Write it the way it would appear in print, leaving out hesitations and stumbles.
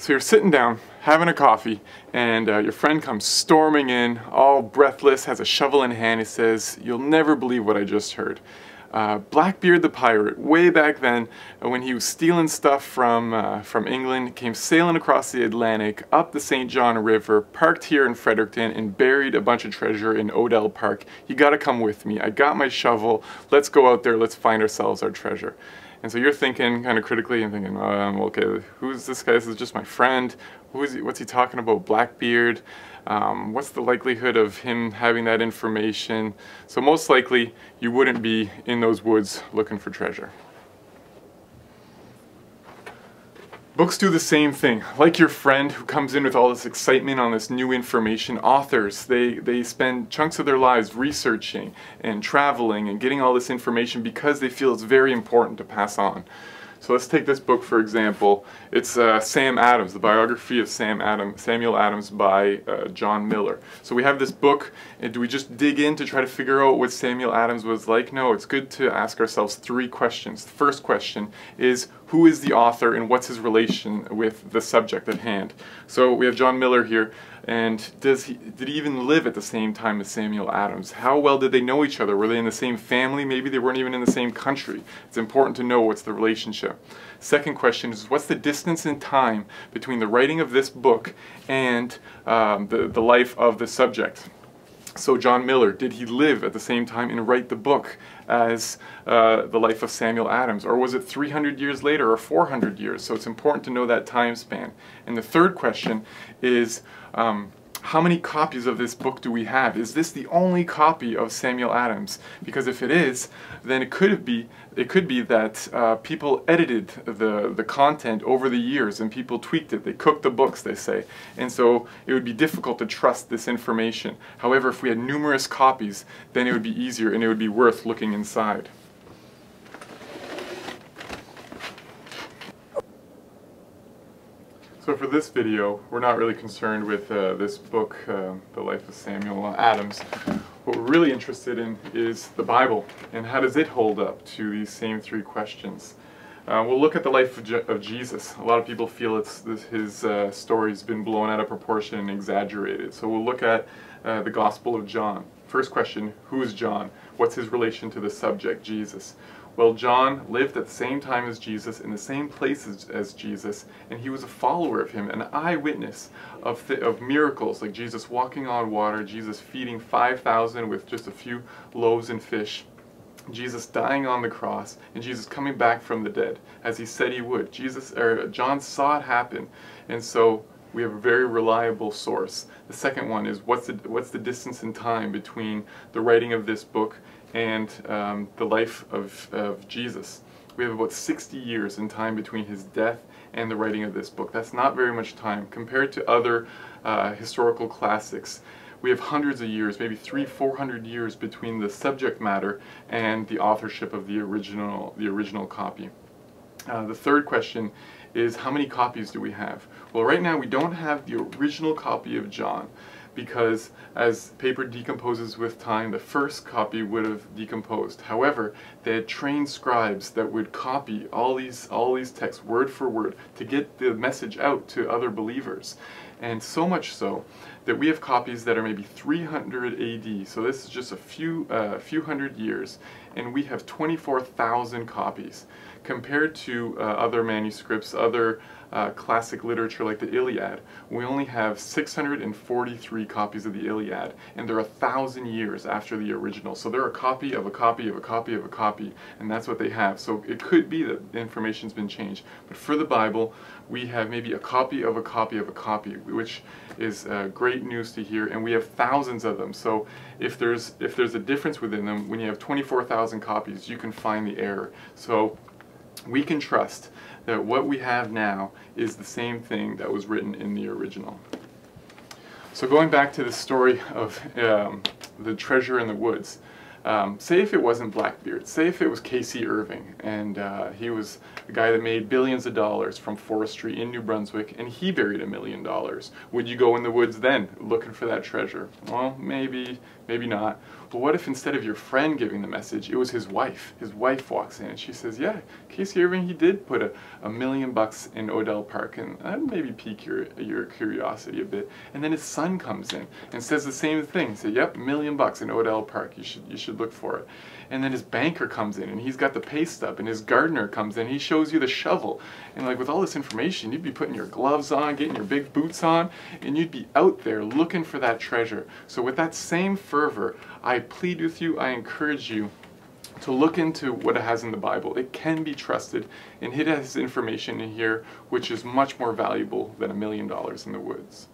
So you're sitting down, having a coffee, and your friend comes storming in, all breathless, has a shovel in hand. He says, "You'll never believe what I just heard. Blackbeard the pirate, way back then, when he was stealing stuff from England, came sailing across the Atlantic, up the St. John River, parked here in Fredericton, and buried a bunch of treasure in Odell Park. You gotta come with me. I got my shovel. Let's go out there. Let's find ourselves our treasure." And so you're thinking kind of critically and thinking, okay, who's this guy? This is just my friend. What's he talking about? Blackbeard? What's the likelihood of him having that information? So most likely you wouldn't be in those woods looking for treasure. Books do the same thing. Like your friend who comes in with all this excitement on this new information, authors, they spend chunks of their lives researching and traveling and getting all this information because they feel it's very important to pass on. So let's take this book for example. It's Sam Adams, the biography of Samuel Adams by John Miller. So we have this book, and do we just dig in to try to figure out what Samuel Adams was like? No, it's good to ask ourselves three questions. The first question is, who is the author and what's his relation with the subject at hand? So we have John Miller here, and did he even live at the same time as Samuel Adams? How well did they know each other? Were they in the same family? Maybe they weren't even in the same country. It's important to know what's the relationship. Second question is, what's the distance in time between the writing of this book and the life of the subject? So John Miller, did he live at the same time and write the book as the life of Samuel Adams? Or was it 300 years later or 400 years? So it's important to know that time span. And the third question is, how many copies of this book do we have? Is this the only copy of Samuel Adams? Because if it is, then it could be that people edited the content over the years and people tweaked it. They cooked the books, they say. And so it would be difficult to trust this information. However, if we had numerous copies, then it would be easier and it would be worth looking inside. So for this video, we're not really concerned with this book, The Life of Samuel Adams. What we're really interested in is the Bible, and how does it hold up to these same three questions. We'll look at the life of Jesus. A lot of people feel his story's been blown out of proportion and exaggerated. So we'll look at the Gospel of John. First question, who is John? What's his relation to the subject, Jesus? Well, John lived at the same time as Jesus, in the same place as Jesus, and he was a follower of him, an eyewitness of miracles, like Jesus walking on water, Jesus feeding 5,000 with just a few loaves and fish, Jesus dying on the cross, and Jesus coming back from the dead, as he said he would. John saw it happen, and so we have a very reliable source. The second one is, what's the distance in time between the writing of this book and the life of Jesus? We have about 60 years in time between his death and the writing of this book. That's not very much time compared to other historical classics. We have hundreds of years, maybe 300-400 years between the subject matter and the authorship of the original copy. The third question is, how many copies do we have? Well, right now we don't have the original copy of John, because as paper decomposes with time, the first copy would have decomposed. However, they had trained scribes that would copy all these texts word for word to get the message out to other believers. And so much so that we have copies that are maybe 300 AD, so this is just a few hundred years, and we have 24,000 copies. Compared to other manuscripts, other classic literature like the Iliad, we only have 643 copies of the Iliad, and they're 1,000 years after the original. So they're a copy of a copy of a copy of a copy, and that's what they have. So it could be that the information's been changed. But for the Bible, we have maybe a copy of a copy of a copy, which is great news to hear, and we have thousands of them. So if there's a difference within them, when you have 24,000 copies, you can find the error. So we can trust that what we have now is the same thing that was written in the original. So going back to the story of the treasure in the woods, Say if it wasn't Blackbeard, say if it was Casey Irving, and he was the guy that made billions of dollars from forestry in New Brunswick, and he buried $1 million. Would you go in the woods then, looking for that treasure? Well, maybe, maybe not. But what if instead of your friend giving the message, it was his wife? His wife walks in and she says, yeah, Casey Irving, he did put $1 million in Odell Park, and that maybe pique your curiosity a bit. And then his son comes in and says the same thing. Say, yep, $1 million in Odell Park. You should look for it. And then his banker comes in and he's got the pay stub, and his gardener comes in, he shows you the shovel. And like with all this information, you'd be putting your gloves on, getting your big boots on, and you'd be out there looking for that treasure. So with that same fervor, I plead with you, I encourage you to look into what it has in the Bible. It can be trusted, and it has information in here which is much more valuable than $1 million in the woods.